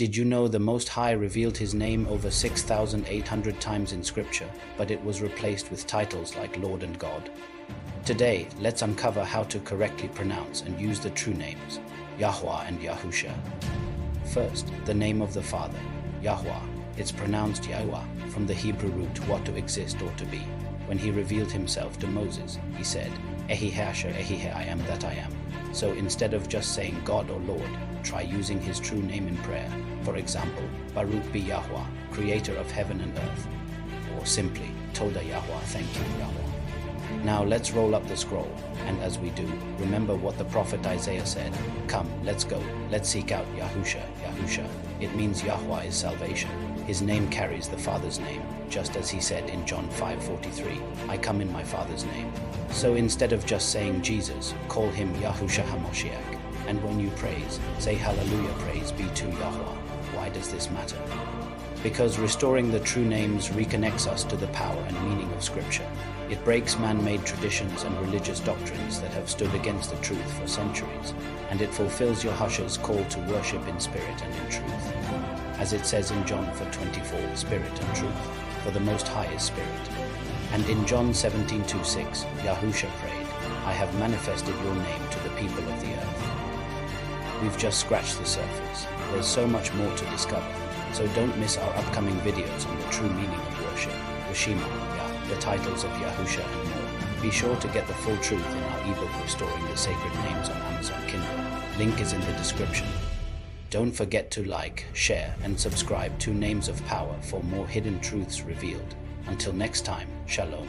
Did you know the Most High revealed his name over 6,800 times in Scripture, but it was replaced with titles like Lord and God? Today, let's uncover how to correctly pronounce and use the true names, Yahuah and Yahusha. First, the name of the Father, Yahuah. It's pronounced Yahuah, from the Hebrew root what to exist or to be. When he revealed himself to Moses, he said, Ehi I am that I am. So instead of just saying God or Lord, try using his true name in prayer. For example, Baruch be Yahuah, creator of heaven and earth. Or simply, Toda Yahuah, thank you Yahuah. Now let's roll up the scroll, and as we do, remember what the prophet Isaiah said. Come, let's go, let's seek out Yahusha. It means Yahuah is salvation. His name carries the Father's name, just as he said in John 5:43, I come in my Father's name. So instead of just saying Jesus, call him Yahusha HaMoshiach. And when you praise, say hallelujah, praise be to Yahuah. Why does this matter? Because restoring the true names reconnects us to the power and meaning of Scripture. It breaks man-made traditions and religious doctrines that have stood against the truth for centuries, and it fulfills Yahusha's call to worship in spirit and in truth. As it says in John 4:24, spirit and truth, for the Most High is spirit. And in John 17:26, Yahusha prayed, I have manifested your name to the people of the earth. We've just scratched the surface. There's so much more to discover, so don't miss our upcoming videos on the true meaning of worship, Rishima, the titles of Yahusha and more. Be sure to get the full truth in our ebook Restoring the Sacred Names on Amazon Kindle. Link is in the description. Don't forget to like, share, and subscribe to Names of Power for more hidden truths revealed. Until next time, Shalom.